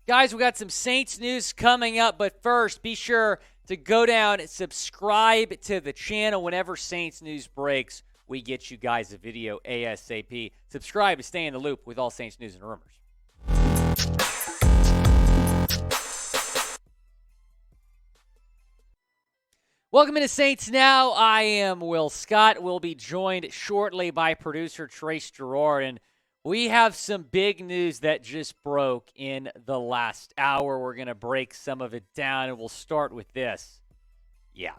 Guys, we got some Saints news coming up, but first, be sure to go down and subscribe to the channel. Whenever Saints news breaks, we get you guys a video ASAP. Subscribe to stay in the loop with all Saints news and rumors. Welcome into Saints Now. I am Will Scott. We'll be joined shortly by producer Trace Gerard, and we have some big news that just broke in the last hour. We're going to break some of it down, and we'll start with this. Yeah.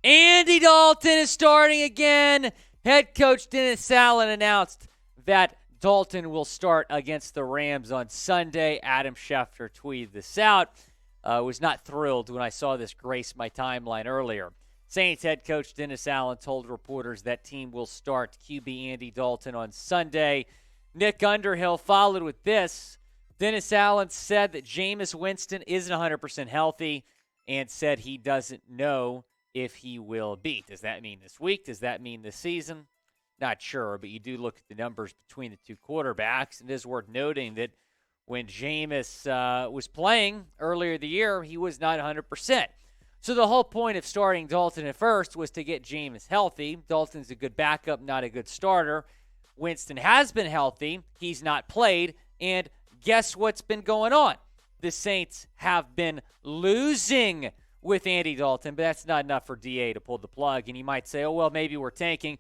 Andy Dalton is starting again. Head coach Dennis Allen announced that Dalton will start against the Rams on Sunday. Adam Schefter tweeted this out. Was not thrilled when I saw this grace my timeline earlier. Saints head coach Dennis Allen told reporters that team will start QB Andy Dalton on Sunday. Nick Underhill followed with this. Dennis Allen said that Jameis Winston isn't 100% healthy and said he doesn't know if he will be. Does that mean this week? Does that mean this season? Not sure, but you do look at the numbers between the two quarterbacks. It is worth noting that when Jameis was playing earlier the year, he was not 100%. So the whole point of starting Dalton at first was to get Jameis healthy. Dalton's a good backup, not a good starter. Winston has been healthy. He's not played. And guess what's been going on? The Saints have been losing with Andy Dalton, but that's not enough for DA to pull the plug. And you might say, oh, well, maybe we're tanking.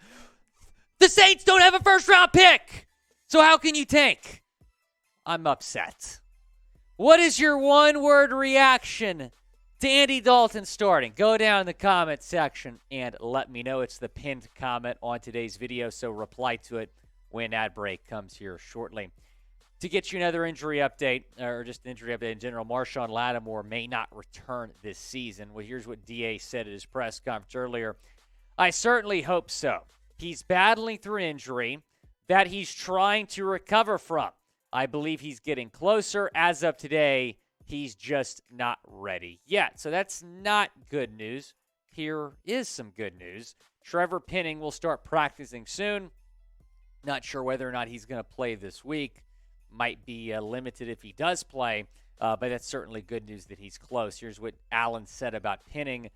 The Saints don't have a first-round pick. So how can you tank? I'm upset. What is your one-word reaction to Andy Dalton starting? Go down in the comment section and let me know. It's the pinned comment on today's video, so reply to it when ad break comes here shortly. To get you another injury update, or just an injury update in general, Marshon Lattimore may not return this season. Well, here's what DA said at his press conference earlier. I certainly hope so. He's battling through an injury that he's trying to recover from. I believe he's getting closer. As of today, he's just not ready yet. So that's not good news. Here is some good news. Trevor Penning will start practicing soon. Not sure whether or not he's going to play this week. Might be limited if he does play, but that's certainly good news that he's close. Here's what Allen said about Penning.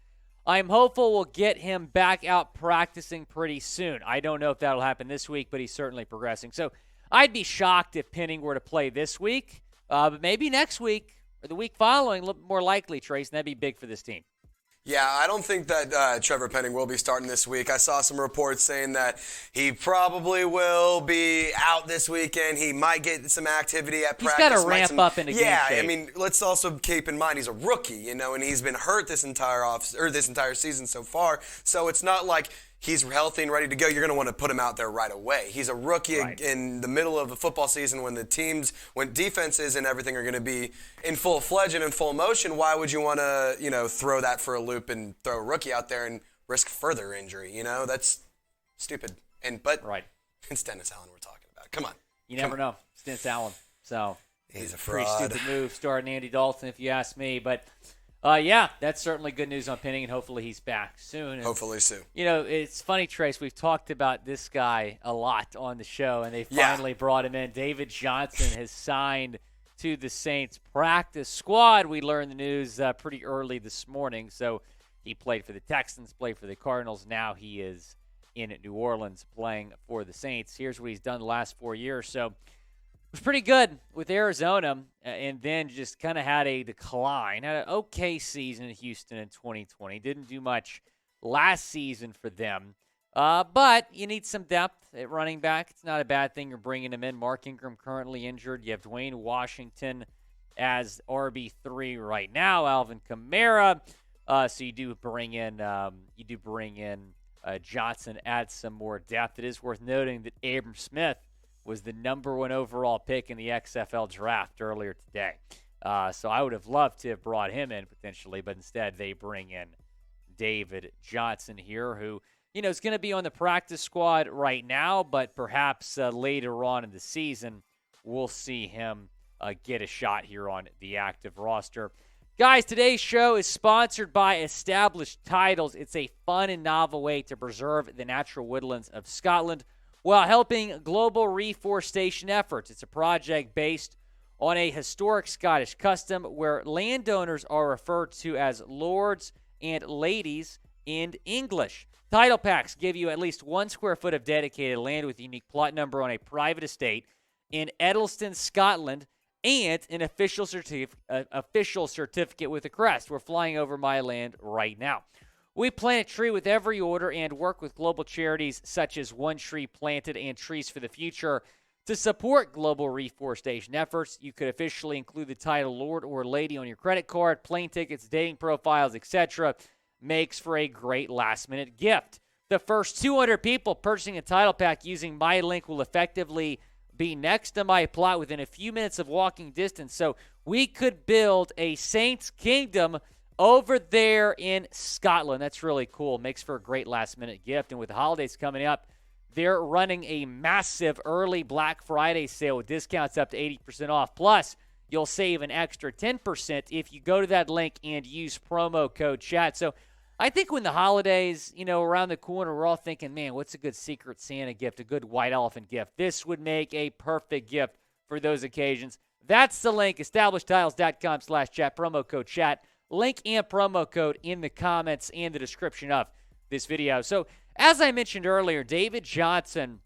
I'm hopeful we'll get him back out practicing pretty soon. I don't know if that'll happen this week, but he's certainly progressing. So I'd be shocked if Penning were to play this week, but maybe next week or the week following, a little more likely, Trace, and that'd be big for this team. Yeah, I don't think that Trevor Penning will be starting this week. I saw some reports saying that he probably will be out this weekend. He might get some activity at practice. He's got to ramp up into game shape. Yeah, I mean, let's also keep in mind he's a rookie, and he's been hurt this entire season so far. So it's not like he's healthy and ready to go. You're going to want to put him out there right away. He's a rookie in the middle of the football season when defenses and everything are going to be in full-fledged and in full motion. Why would you want to, throw that for a loop and throw a rookie out there and risk further injury? That's stupid. But it's Dennis Allen we're talking about. Come on. You never know. It's Dennis Allen. So he's a pretty fraud. stupid move starting Andy Dalton, if you ask me. But yeah, that's certainly good news on Penning, and hopefully he's back soon. And, hopefully soon. It's funny, Trace, we've talked about this guy a lot on the show, and they finally brought him in. David Johnson has signed to the Saints practice squad. We learned the news pretty early this morning. So he played for the Texans, played for the Cardinals. Now he is in New Orleans playing for the Saints. Here's what he's done the last 4 years. So was pretty good with Arizona, and then just kind of had a decline. Had an okay season in Houston in 2020. Didn't do much last season for them. But you need some depth at running back. It's not a bad thing you're bringing him in. Mark Ingram currently injured. You have Dwayne Washington as RB3 right now. Alvin Kamara. So you do bring in Johnson, add some more depth. It is worth noting that Abram Smith was the number 1 overall pick in the XFL draft earlier today. So I would have loved to have brought him in potentially, but instead they bring in David Johnson here, who is going to be on the practice squad right now, but perhaps later on in the season we'll see him get a shot here on the active roster. Guys, today's show is sponsored by Established Titles. It's a fun and novel way to preserve the natural woodlands of Scotland while helping global reforestation efforts. It's a project based on a historic Scottish custom where landowners are referred to as lords and ladies in English. Title packs give you at least 1 square foot of dedicated land with a unique plot number on a private estate in Edelston, Scotland, and an official certificate with a crest. We're flying over my land right now. We plant a tree with every order and work with global charities such as One Tree Planted and Trees for the Future to support global reforestation efforts. You could officially include the title Lord or Lady on your credit card, plane tickets, dating profiles, etc. Makes for a great last-minute gift. The first 200 people purchasing a title pack using my link will effectively be next to my plot within a few minutes of walking distance. So we could build a Saints Kingdom over there in Scotland. That's really cool. Makes for a great last-minute gift. And with the holidays coming up, they're running a massive early Black Friday sale with discounts up to 80% off. Plus, you'll save an extra 10% if you go to that link and use promo code CHAT. So I think when the holidays, around the corner, we're all thinking, man, what's a good Secret Santa gift, a good white elephant gift? This would make a perfect gift for those occasions. That's the link, establishtiles.com/chat, promo code CHAT. Link and promo code in the comments and the description of this video. So, as I mentioned earlier, David Johnson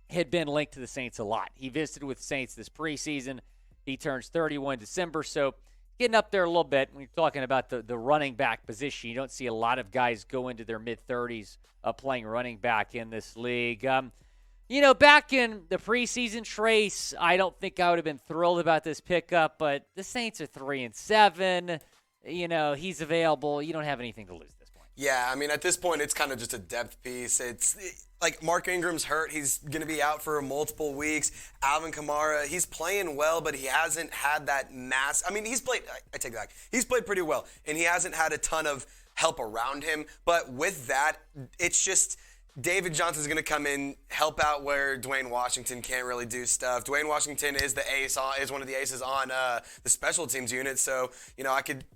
had been linked to the Saints a lot. He visited with the Saints this preseason. He turns 31 in December, so getting up there a little bit. When you're talking about the running back position, you don't see a lot of guys go into their mid-30s playing running back in this league. Back in the preseason trace, I don't think I would have been thrilled about this pickup, but the Saints are 3-7. He's available. You don't have anything to lose at this point. Yeah, I mean, at this point, it's kind of just a depth piece. It's like Mark Ingram's hurt. He's going to be out for multiple weeks. Alvin Kamara, he's playing well, but he hasn't had that mass. I mean, he's played, I take it back. He's played pretty well, and he hasn't had a ton of help around him. But with that, it's just David Johnson's going to come in, help out where Dwayne Washington can't really do stuff. Dwayne Washington is the ace, is one of the aces on the special teams unit. So,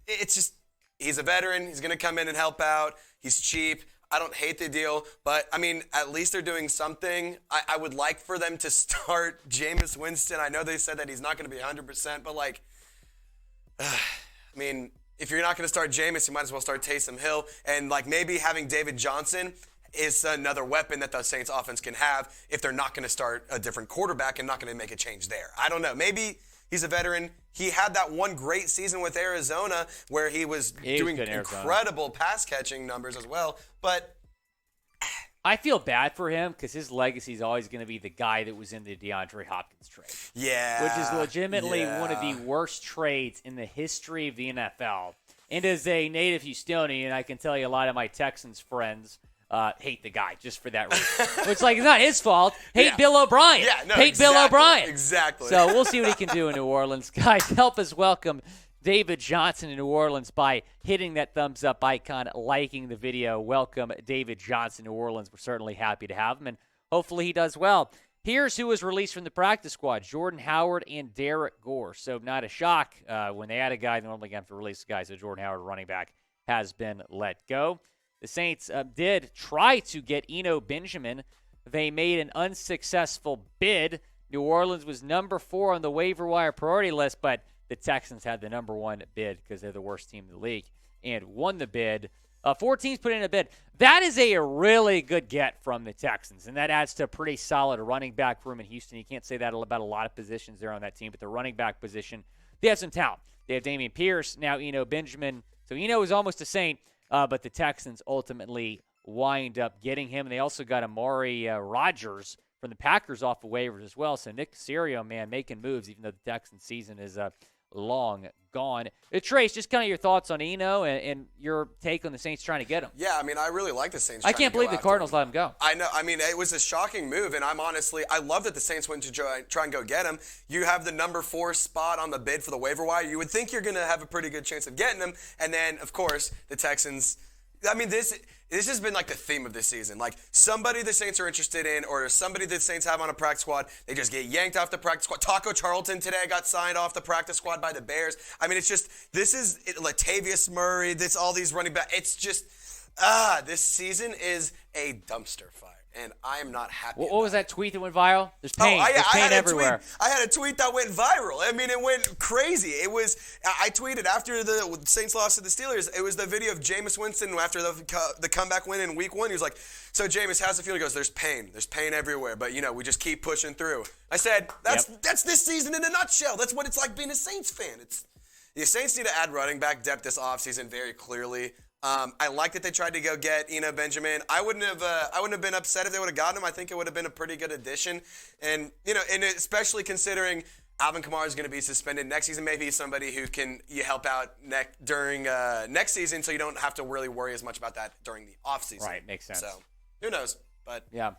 it's just, he's a veteran. He's going to come in and help out. He's cheap. I don't hate the deal, but, I mean, at least they're doing something. I would like for them to start Jameis Winston. I know they said that he's not going to be 100%, but, if you're not going to start Jameis, you might as well start Taysom Hill. And, maybe having David Johnson is another weapon that the Saints offense can have if they're not going to start a different quarterback and not going to make a change there. I don't know. Maybe he's a veteran. He had that one great season with Arizona where he was doing incredible pass-catching numbers as well. But I feel bad for him because his legacy is always going to be the guy that was in the DeAndre Hopkins trade. Yeah. Which is legitimately one of the worst trades in the history of the NFL. And as a native Houstonian, I can tell you a lot of my Texans friends hate the guy just for that reason. It's it's not his fault. Hate Bill O'Brien. Yeah, no, hate exactly, Bill O'Brien. Exactly. So we'll see what he can do in New Orleans. Guys, help us welcome David Johnson in New Orleans by hitting that thumbs up icon, liking the video. Welcome David Johnson in New Orleans. We're certainly happy to have him, and hopefully he does well. Here's who was released from the practice squad: Jordan Howard and Derrick Gore. So not a shock when they add a guy. They normally have to release a guy. So Jordan Howard, running back, has been let go. The Saints did try to get Eno Benjamin. They made an unsuccessful bid. New Orleans was number 4 on the waiver wire priority list, but the Texans had the number 1 bid because they're the worst team in the league and won the bid. 4 teams put in a bid. That is a really good get from the Texans, and that adds to a pretty solid running back room in Houston. You can't say that about a lot of positions there on that team, but the running back position, they have some talent. They have Dameon Pierce, now Eno Benjamin. So Eno is almost a Saint. But the Texans ultimately wind up getting him. And they also got Amari Rodgers from the Packers off of waivers as well. So Nick Caserio, man, making moves, even though the Texans season is long gone. Trace, just kind of your thoughts on Eno and your take on the Saints trying to get him. Yeah, I mean, I really like the Saints. I can't believe the Cardinals let him go. I know. I mean, it was a shocking move, and I love that the Saints went to try and go get him. You have the number 4 spot on the bid for the waiver wire. You would think you're going to have a pretty good chance of getting him, and then, of course, the Texans. I mean, this has been like the theme of this season. Like, somebody the Saints are interested in or somebody the Saints have on a practice squad, they just get yanked off the practice squad. Taco Charlton today got signed off the practice squad by the Bears. I mean, it's just, this is Latavius Murray, all these running back. It's just, this season is a dumpster fire. and I am not happy. What was that tweet that went viral? There's pain. There's pain everywhere. I had a tweet that went viral. I mean, it went crazy. I tweeted after the Saints lost to the Steelers. It was the video of Jameis Winston after the comeback win in Week 1. He was like, "So Jameis, how's it feel?" He goes, "There's pain. There's pain everywhere, but we just keep pushing through." I said, "That's this season in a nutshell. That's what it's like being a Saints fan." The Saints need to add running back depth this offseason very clearly. I like that they tried to go get Eno Benjamin. I wouldn't have been upset if they would have gotten him. I think it would have been a pretty good addition, and especially considering Alvin Kamara is going to be suspended next season. Maybe he's somebody who can help out during next season, so you don't have to really worry as much about that during the offseason. Right, makes sense. So who knows? But yeah,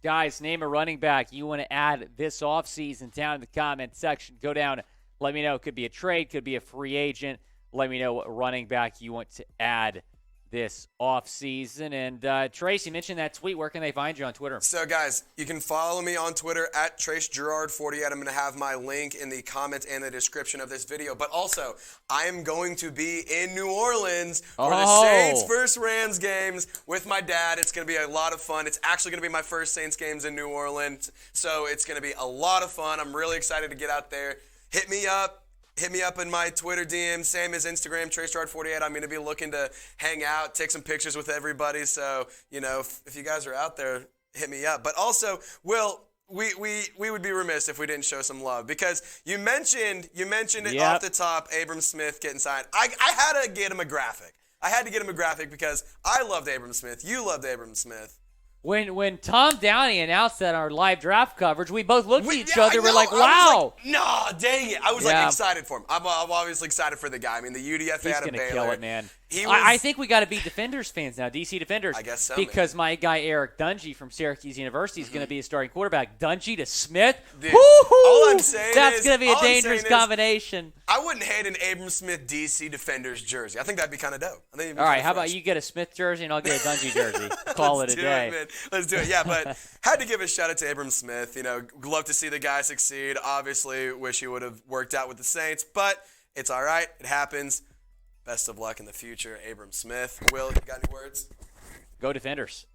guys, name a running back you want to add this offseason down in the comment section. Go down. Let me know. It could be a trade, could be a free agent. Let me know what running back you want to add this offseason. And Trace, you mentioned that tweet. Where can they find you on Twitter? So, guys, you can follow me on Twitter at TraceGerard48. I'm going to have my link in the comments and the description of this video. But also, I am going to be in New Orleans for the Saints versus Rams games with my dad. It's going to be a lot of fun. It's actually going to be my first Saints games in New Orleans. So it's going to be a lot of fun. I'm really excited to get out there. Hit me up. Hit me up in my Twitter DM, same as Instagram, TraceGerard48. I'm going to be looking to hang out, take some pictures with everybody. So, if you guys are out there, hit me up. But also, Will, we would be remiss if we didn't show some love because you mentioned it off the top, Abram Smith getting signed. I had to get him a graphic. I had to get him a graphic because I loved Abram Smith. You loved Abram Smith. When Tom Downey announced that on our live draft coverage, we both looked at each other. We're like, wow. Nah, dang it. I was excited for him. I'm obviously excited for the guy. I mean, the UDFA out of Baylor. He's going to kill it, man. I think we got to be Defenders fans now, DC Defenders. I guess so, because my guy Eric Dungy from Syracuse University is going to be a starting quarterback. Dungy to Smith. Dude, all I'm saying that's going to be a dangerous combination. I wouldn't hate an Abram Smith DC Defenders jersey. I think that'd be kind of dope. All right, how about you get a Smith jersey and I'll get a Dungy jersey. Call it a day. Let's do it. Yeah, but had to give a shout out to Abram Smith. Love to see the guy succeed. Obviously, wish he would have worked out with the Saints, but it's all right. It happens. Best of luck in the future, Abram Smith. Will, you got any words? Go Defenders.